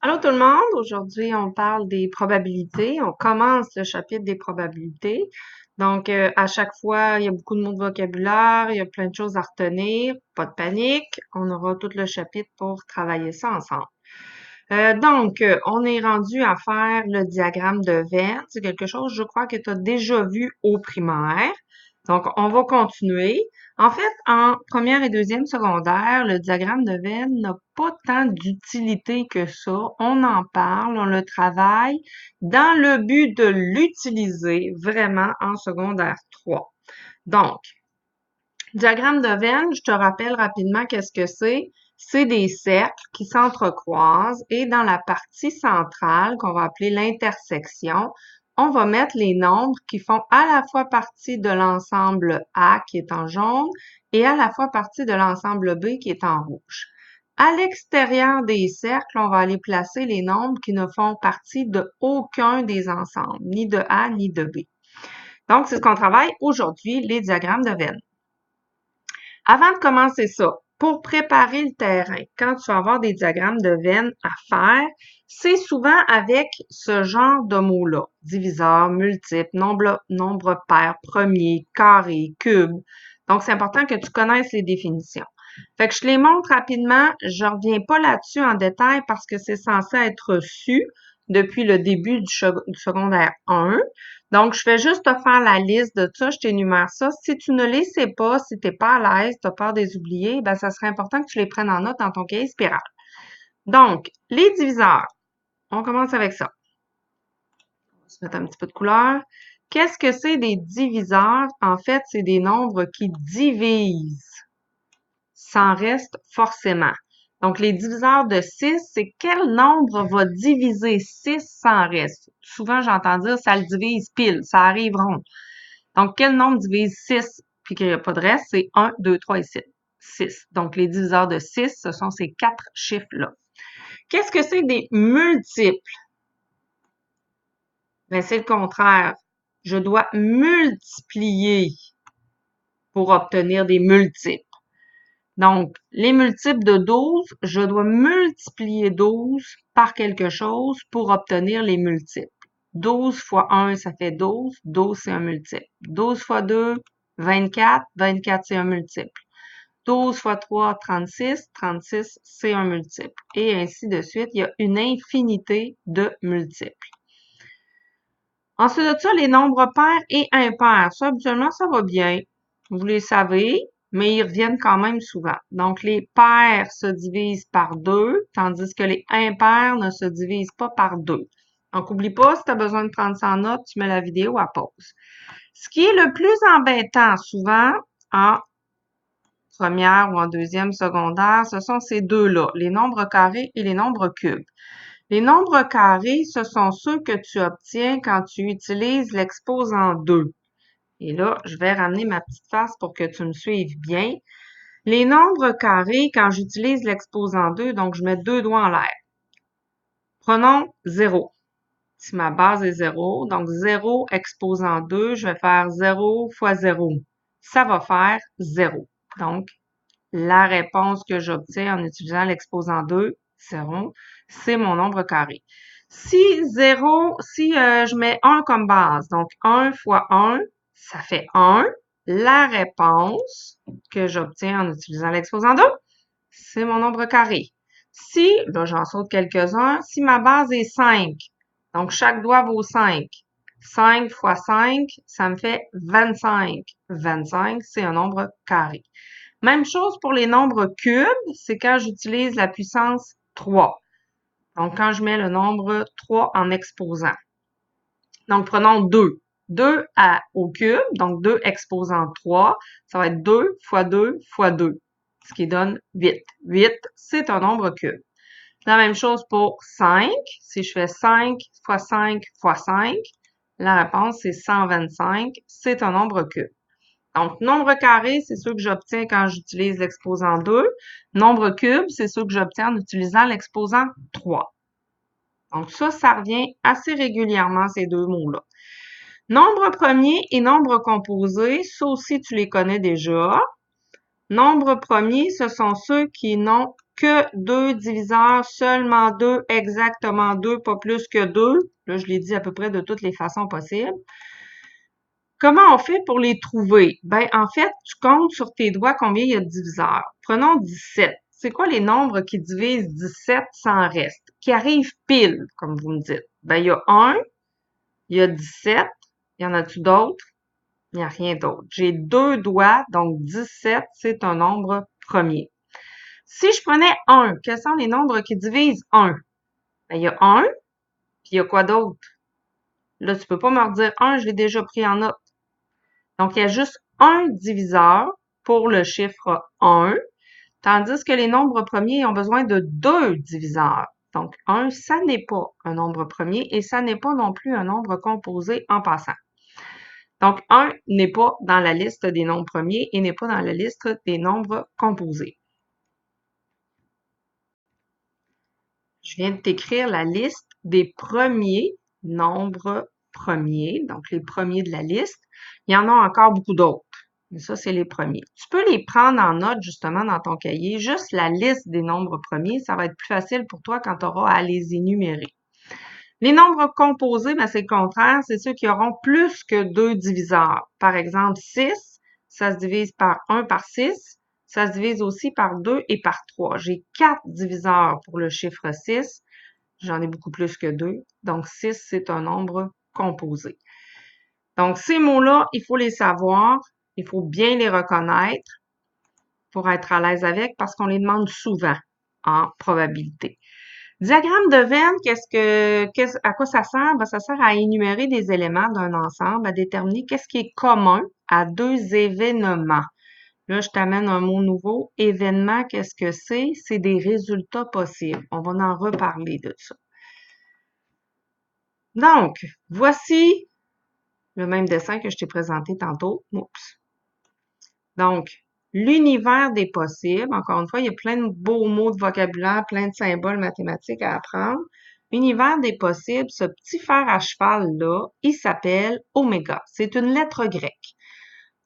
Allô tout le monde, aujourd'hui on parle des probabilités. On commence le chapitre des probabilités. Donc à chaque fois, il y a beaucoup de mots de vocabulaire, il y a plein de choses à retenir. Pas de panique, on aura tout le chapitre pour travailler ça ensemble. On est rendu à faire le diagramme de Venn. C'est quelque chose, je crois, que tu as déjà vu au primaire. Donc, on va continuer. En fait, en première et deuxième secondaire, le diagramme de Venn n'a pas tant d'utilité que ça. On en parle, on le travaille dans le but de l'utiliser vraiment en secondaire 3. Donc, diagramme de Venn, je te rappelle rapidement qu'est-ce que c'est. C'est des cercles qui s'entrecroisent et dans la partie centrale, qu'on va appeler l'intersection, on va mettre les nombres qui font à la fois partie de l'ensemble A qui est en jaune et à la fois partie de l'ensemble B qui est en rouge. À l'extérieur des cercles, on va aller placer les nombres qui ne font partie de aucun des ensembles, ni de A ni de B. Donc, c'est ce qu'on travaille aujourd'hui, les diagrammes de Venn. Avant de commencer ça, pour préparer le terrain, quand tu vas avoir des diagrammes de Venn à faire, c'est souvent avec ce genre de mots-là. Diviseur, multiple, nombre pair, premier, carré, cube. Donc, c'est important que tu connaisses les définitions. Fait que je les montre rapidement. Je reviens pas là-dessus en détail parce que c'est censé être su depuis le début du secondaire 1. Donc, je vais juste te faire la liste de ça, je t'énumère ça. Si tu ne les sais pas, si tu n'es pas à l'aise, tu as peur de les oublier, ben ça serait important que tu les prennes en note dans ton cahier spirale. Donc, les diviseurs, on commence avec ça. On va se mettre un petit peu de couleur. Qu'est-ce que c'est des diviseurs? En fait, c'est des nombres qui divisent sans reste forcément. Donc, les diviseurs de 6, c'est quel nombre va diviser 6 sans reste? Souvent, j'entends dire ça le divise pile, ça arrive rond. Donc, quel nombre divise 6 puis qu'il n'y a pas de reste? C'est 1, 2, 3 et 6. Donc, les diviseurs de 6, ce sont ces 4 chiffres-là. Qu'est-ce que c'est des multiples? Ben, c'est le contraire. Je dois multiplier pour obtenir des multiples. Donc, les multiples de 12, je dois multiplier 12 par quelque chose pour obtenir les multiples. 12 fois 1, ça fait 12. 12, c'est un multiple. 12 fois 2, 24. 24, c'est un multiple. 12 fois 3, 36. 36, c'est un multiple. Et ainsi de suite. Il y a une infinité de multiples. Ensuite de ça, les nombres pairs et impairs. Ça, habituellement, ça va bien. Vous les savez, mais ils reviennent quand même souvent. Donc, les pairs se divisent par 2, tandis que les impairs ne se divisent pas par 2. Donc, oublie pas, si tu as besoin de prendre ça en note, tu mets la vidéo à pause. Ce qui est le plus embêtant souvent en première ou en deuxième secondaire, ce sont ces deux-là, les nombres carrés et les nombres cubes. Les nombres carrés, ce sont ceux que tu obtiens quand tu utilises l'exposant 2. Et là, je vais ramener ma petite face pour que tu me suives bien. Les nombres carrés, quand j'utilise l'exposant 2, donc je mets deux doigts en l'air. Prenons 0. Si ma base est 0, donc 0 exposant 2, je vais faire 0 fois 0. Ça va faire 0. Donc, la réponse que j'obtiens en utilisant l'exposant 2, 0, c'est mon nombre carré. Si je mets 1 comme base, donc 1 fois 1, ça fait 1. La réponse que j'obtiens en utilisant l'exposant 2, c'est mon nombre carré. Si, là j'en saute quelques-uns, si ma base est 5, donc chaque doigt vaut 5. 5 fois 5, ça me fait 25. 25, c'est un nombre carré. Même chose pour les nombres cubes, c'est quand j'utilise la puissance 3. Donc, quand je mets le nombre 3 en exposant. Donc, prenons 2. 2 au cube, donc 2 exposant 3, ça va être 2 fois 2 fois 2, ce qui donne 8. 8, c'est un nombre cube. La même chose pour 5. Si je fais 5 fois 5 fois 5, la réponse c'est 125, c'est un nombre cube. Donc, nombre carré, c'est ceux que j'obtiens quand j'utilise l'exposant 2. Nombre cube, c'est ceux que j'obtiens en utilisant l'exposant 3. Donc, ça revient assez régulièrement, ces deux mots-là. Nombre premier et nombre composé, ça aussi, tu les connais déjà. Nombre premier, ce sont ceux qui n'ont que 2 diviseurs, seulement 2, exactement 2, pas plus que 2. Là, je l'ai dit à peu près de toutes les façons possibles. Comment on fait pour les trouver? Ben, en fait, tu comptes sur tes doigts combien il y a de diviseurs. Prenons 17. C'est quoi les nombres qui divisent 17 sans reste? Qui arrivent pile, comme vous me dites? Ben, il y a 1, il y a 17. Il y en a-tu d'autres? Il n'y a rien d'autre. J'ai 2 doigts, donc 17, c'est un nombre premier. Si je prenais 1, quels sont les nombres qui divisent 1? Ben, il y a 1, puis il y a quoi d'autre? Là, tu peux pas me redire 1, je l'ai déjà pris en note. Donc, il y a juste un diviseur pour le chiffre 1, tandis que les nombres premiers ont besoin de 2 diviseurs. Donc, 1, ça n'est pas un nombre premier et ça n'est pas non plus un nombre composé en passant. Donc, 1 n'est pas dans la liste des nombres premiers et n'est pas dans la liste des nombres composés. Je viens de t'écrire la liste des premiers nombres premiers, donc les premiers de la liste. Il y en a encore beaucoup d'autres, mais ça, c'est les premiers. Tu peux les prendre en note justement dans ton cahier, juste la liste des nombres premiers, ça va être plus facile pour toi quand tu auras à les énumérer. Les nombres composés, ben, c'est le contraire, c'est ceux qui auront plus que 2 diviseurs. Par exemple, 6, ça se divise par 1 par 6, ça se divise aussi par 2 et par 3. J'ai 4 diviseurs pour le chiffre 6. J'en ai beaucoup plus que 2. Donc, 6, c'est un nombre composé. Donc, ces mots-là, il faut les savoir. Il faut bien les reconnaître pour être à l'aise avec parce qu'on les demande souvent en probabilité. Diagramme de Venn, à quoi ça sert? Ben, ça sert à énumérer des éléments d'un ensemble, à déterminer qu'est-ce qui est commun à 2 événements. Là, je t'amène un mot nouveau. Événement, qu'est-ce que c'est? C'est des résultats possibles. On va en reparler de ça. Donc, voici le même dessin que je t'ai présenté tantôt. Oups. Donc, l'univers des possibles. Encore une fois, il y a plein de beaux mots de vocabulaire, plein de symboles mathématiques à apprendre. L'univers des possibles, ce petit fer à cheval-là, il s'appelle oméga. C'est une lettre grecque.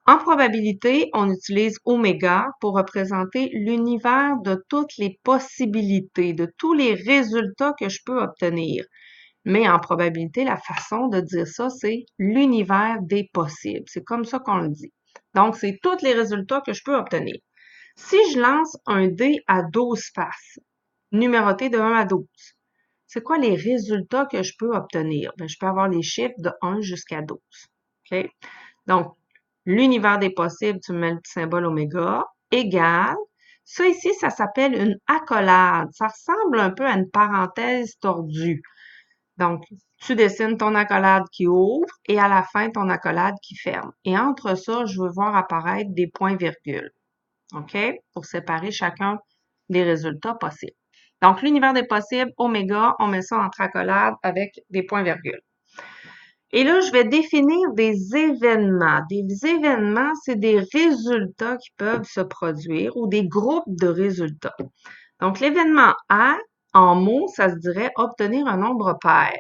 En probabilité, on utilise oméga pour représenter l'univers de toutes les possibilités, de tous les résultats que je peux obtenir. Mais en probabilité, la façon de dire ça, c'est l'univers des possibles. C'est comme ça qu'on le dit. Donc, c'est tous les résultats que je peux obtenir. Si je lance un dé à 12 faces, numéroté de 1 à 12, c'est quoi les résultats que je peux obtenir? Bien, je peux avoir les chiffres de 1 jusqu'à 12. OK? Donc, l'univers des possibles, tu mets le petit symbole oméga, égale. Ça ici, ça s'appelle une accolade. Ça ressemble un peu à une parenthèse tordue. Donc, tu dessines ton accolade qui ouvre et à la fin, ton accolade qui ferme. Et entre ça, je veux voir apparaître des points-virgules. OK? Pour séparer chacun des résultats possibles. Donc, l'univers des possibles, oméga, on met ça entre accolades avec des points-virgules. Et là, je vais définir des événements. Des événements, c'est des résultats qui peuvent se produire ou des groupes de résultats. Donc, l'événement A, en mots, ça se dirait obtenir un nombre pair.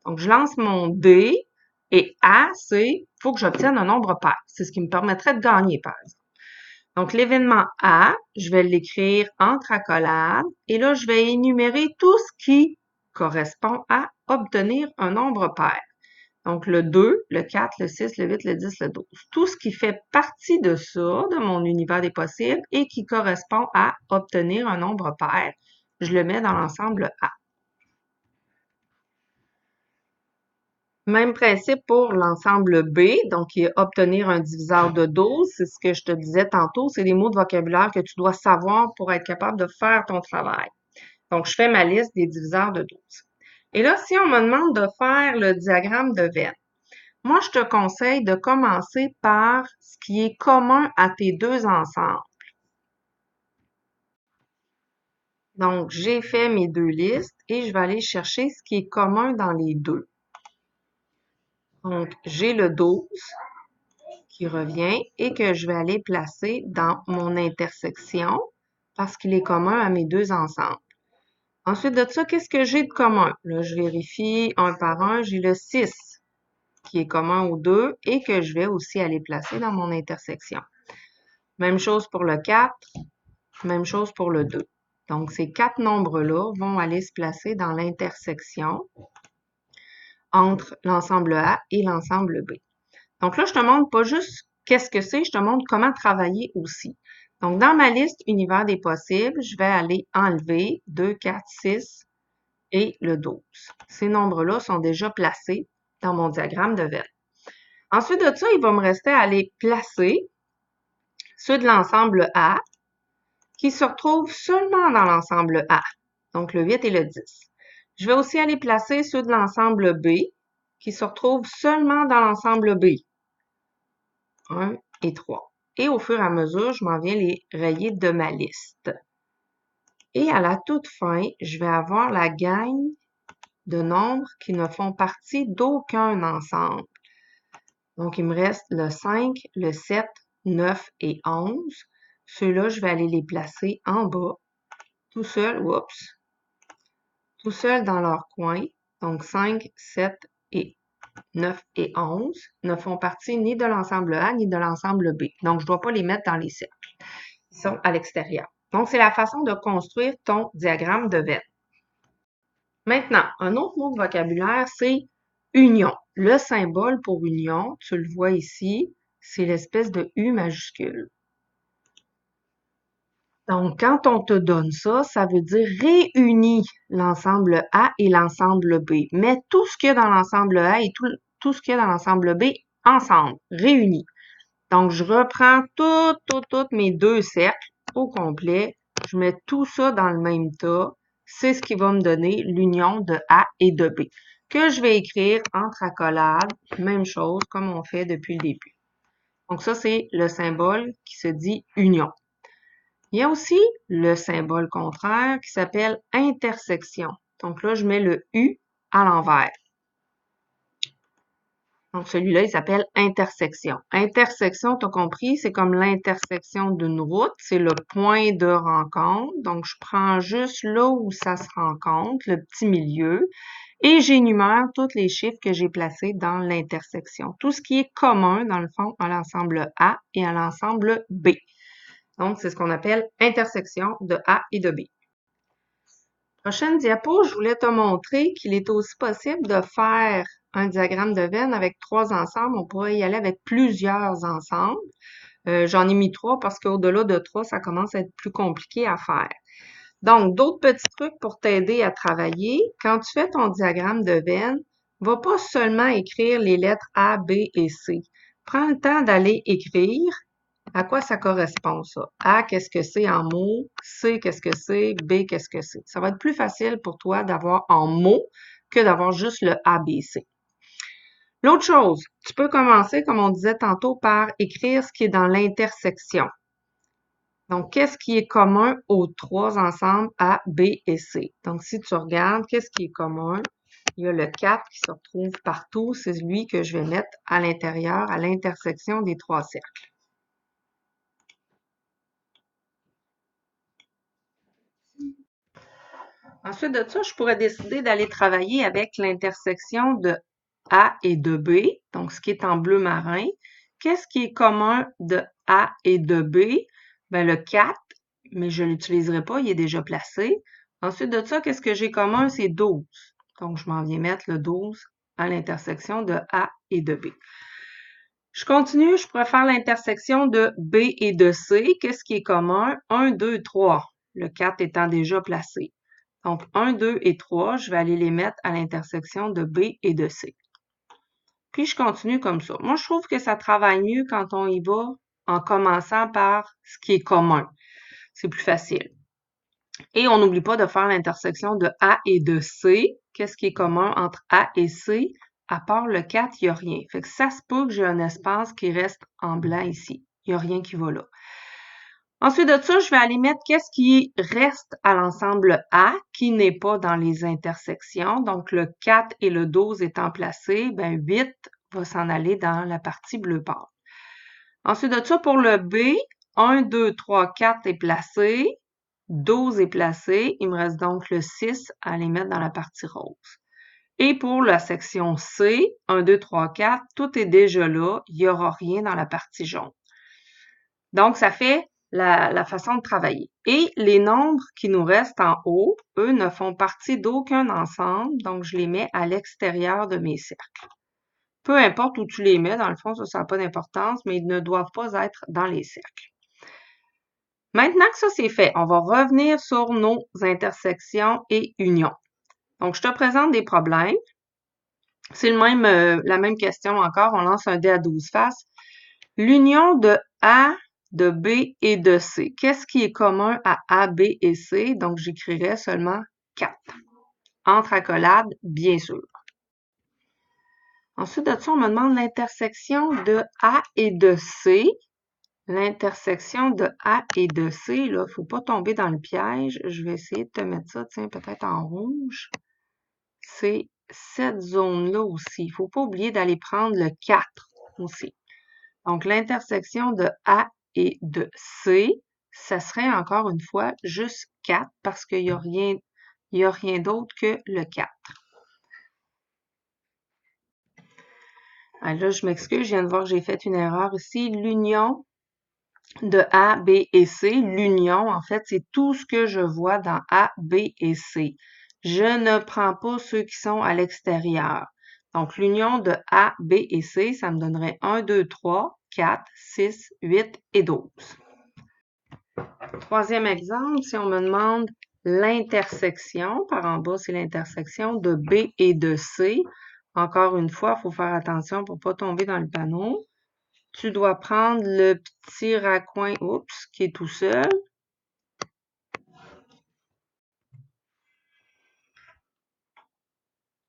Donc, je lance mon dé et A, c'est faut que j'obtienne un nombre pair. C'est ce qui me permettrait de gagner, par exemple. Donc, l'événement A, je vais l'écrire entre accolades et là, je vais énumérer tout ce qui correspond à obtenir un nombre pair. Donc, le 2, le 4, le 6, le 8, le 10, le 12. Tout ce qui fait partie de ça, de mon univers des possibles et qui correspond à obtenir un nombre pair, je le mets dans l'ensemble A. Même principe pour l'ensemble B, donc qui est obtenir un diviseur de 12. C'est ce que je te disais tantôt, c'est des mots de vocabulaire que tu dois savoir pour être capable de faire ton travail. Donc, je fais ma liste des diviseurs de 12. Et là, si on me demande de faire le diagramme de Venn, moi, je te conseille de commencer par ce qui est commun à tes deux ensembles. Donc, j'ai fait mes deux listes et je vais aller chercher ce qui est commun dans les deux. Donc, j'ai le 12 qui revient et que je vais aller placer dans mon intersection parce qu'il est commun à mes deux ensembles. Ensuite de ça, qu'est-ce que j'ai de commun? Là, je vérifie un par un. J'ai le 6 qui est commun aux deux et que je vais aussi aller placer dans mon intersection. Même chose pour le 4, même chose pour le 2. Donc, ces 4 nombres-là vont aller se placer dans l'intersection entre l'ensemble A et l'ensemble B. Donc là, je te montre pas juste qu'est-ce que c'est, je te montre comment travailler aussi. Donc, dans ma liste univers des possibles, je vais aller enlever 2, 4, 6 et le 12. Ces nombres-là sont déjà placés dans mon diagramme de Venn. Ensuite de ça, il va me rester à aller placer ceux de l'ensemble A qui se retrouvent seulement dans l'ensemble A, donc le 8 et le 10. Je vais aussi aller placer ceux de l'ensemble B qui se retrouvent seulement dans l'ensemble B, 1 et 3. Et au fur et à mesure, je m'en viens les rayer de ma liste. Et à la toute fin, je vais avoir la gang de nombres qui ne font partie d'aucun ensemble. Donc, il me reste le 5, le 7, 9 et 11. Ceux-là, je vais aller les placer en bas, tout seul, tout seul dans leur coin. Donc, 5, 7 et 9 et 11 ne font partie ni de l'ensemble A ni de l'ensemble B. Donc, je ne dois pas les mettre dans les cercles. Ils sont à l'extérieur. Donc, c'est la façon de construire ton diagramme de Venn. Maintenant, un autre mot de vocabulaire, c'est union. Le symbole pour union, tu le vois ici, c'est l'espèce de U majuscule. Donc, quand on te donne ça, ça veut dire réunis l'ensemble A et l'ensemble B. Mets tout ce qu'il y a dans l'ensemble A et tout ce qu'il y a dans l'ensemble B ensemble, réunis. Donc, je reprends toutes mes 2 cercles au complet. Je mets tout ça dans le même tas. C'est ce qui va me donner l'union de A et de B, que je vais écrire entre accolades, même chose comme on fait depuis le début. Donc, ça, c'est le symbole qui se dit union. Il y a aussi le symbole contraire qui s'appelle intersection. Donc là, je mets le U à l'envers. Donc celui-là, il s'appelle intersection. Intersection, tu as compris, c'est comme l'intersection d'une route, c'est le point de rencontre. Donc je prends juste là où ça se rencontre, le petit milieu, et j'énumère tous les chiffres que j'ai placés dans l'intersection. Tout ce qui est commun, dans le fond, à l'ensemble A et à l'ensemble B. Donc, c'est ce qu'on appelle intersection de A et de B. Prochaine diapo, je voulais te montrer qu'il est aussi possible de faire un diagramme de Venn avec 3 ensembles. On pourrait y aller avec plusieurs ensembles. J'en ai mis 3 parce qu'au-delà de 3, ça commence à être plus compliqué à faire. Donc, d'autres petits trucs pour t'aider à travailler. Quand tu fais ton diagramme de Venn, va pas seulement écrire les lettres A, B et C. Prends le temps d'aller écrire à quoi ça correspond, ça? A, qu'est-ce que c'est en mots? C, qu'est-ce que c'est? B, qu'est-ce que c'est? Ça va être plus facile pour toi d'avoir en mots que d'avoir juste le A, B, C. L'autre chose, tu peux commencer, comme on disait tantôt, par écrire ce qui est dans l'intersection. Donc, qu'est-ce qui est commun aux 3 ensembles A, B et C? Donc, si tu regardes, qu'est-ce qui est commun? Il y a le 4 qui se retrouve partout. C'est lui que je vais mettre à l'intérieur, à l'intersection des 3 cercles. Ensuite de ça, je pourrais décider d'aller travailler avec l'intersection de A et de B, donc ce qui est en bleu marin. Qu'est-ce qui est commun de A et de B? Ben, le 4, mais je ne l'utiliserai pas, il est déjà placé. Ensuite de ça, qu'est-ce que j'ai commun? C'est 12. Donc, je m'en viens mettre le 12 à l'intersection de A et de B. Je continue, je pourrais faire l'intersection de B et de C. Qu'est-ce qui est commun? 1, 2, 3. Le 4 étant déjà placé. Donc, 1, 2 et 3, je vais aller les mettre à l'intersection de B et de C. Puis, je continue comme ça. Moi, je trouve que ça travaille mieux quand on y va en commençant par ce qui est commun. C'est plus facile. Et on n'oublie pas de faire l'intersection de A et de C. Qu'est-ce qui est commun entre A et C? À part le 4, il n'y a rien. Fait que ça se peut que j'ai un espace qui reste en blanc ici. Il n'y a rien qui va là. Ensuite de ça, je vais aller mettre qu'est-ce qui reste à l'ensemble A, qui n'est pas dans les intersections. Donc, le 4 et le 12 étant placés, ben 8 va s'en aller dans la partie bleu pâle. Ensuite de ça, pour le B, 1, 2, 3, 4 est placé, 12 est placé. Il me reste donc le 6 à aller mettre dans la partie rose. Et pour la section C, 1, 2, 3, 4, tout est déjà là. Il n'y aura rien dans la partie jaune. Donc, ça fait la façon de travailler. Et les nombres qui nous restent en haut, eux, ne font partie d'aucun ensemble, donc je les mets à l'extérieur de mes cercles. Peu importe où tu les mets, dans le fond, ça n'a pas d'importance, mais ils ne doivent pas être dans les cercles. Maintenant que ça c'est fait, on va revenir sur nos intersections et unions. Donc, je te présente des problèmes. C'est la même question encore. On lance un dé à 12 faces. L'union de A, de B et de C. Qu'est-ce qui est commun à A, B et C? Donc, j'écrirai seulement 4. Entre accolades, bien sûr. Ensuite de ça, on me demande l'intersection de A et de C. L'intersection de A et de C, là, faut pas tomber dans le piège. Je vais essayer de te mettre ça, tiens, peut-être en rouge. C'est cette zone-là aussi. Il faut pas oublier d'aller prendre le 4 aussi. Donc, l'intersection de A et de C, ça serait encore une fois juste 4 parce qu'il n'y a rien d'autre que le 4. Alors là, je m'excuse, je viens de voir que j'ai fait une erreur ici. L'union de A, B et C, l'union, en fait, c'est tout ce que je vois dans A, B et C. Je ne prends pas ceux qui sont à l'extérieur. Donc, l'union de A, B et C, ça me donnerait 1, 2, 3, 4, 6, 8 et 12. Troisième exemple, si on me demande l'intersection, par en bas, c'est l'intersection de B et de C. Encore une fois, il faut faire attention pour ne pas tomber dans le panneau. Tu dois prendre le petit raccoin, oups, qui est tout seul.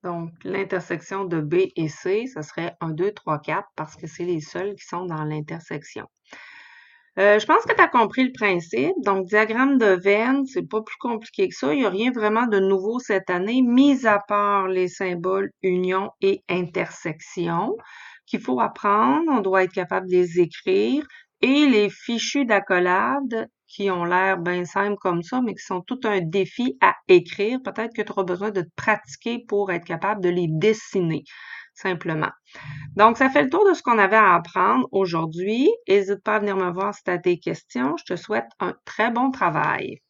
Donc, l'intersection de B et C, ce serait 1, 2, 3, 4 parce que c'est les seuls qui sont dans l'intersection. Je pense que tu as compris le principe. Donc, diagramme de Venn, c'est pas plus compliqué que ça. Il n'y a rien vraiment de nouveau cette année, mis à part les symboles union et intersection qu'il faut apprendre. On doit être capable de les écrire. Et les fichus d'accolade qui ont l'air bien simples comme ça, mais qui sont tout un défi à écrire. Peut-être que tu auras besoin de te pratiquer pour être capable de les dessiner, simplement. Donc, ça fait le tour de ce qu'on avait à apprendre aujourd'hui. N'hésite pas à venir me voir si tu as des questions. Je te souhaite un très bon travail.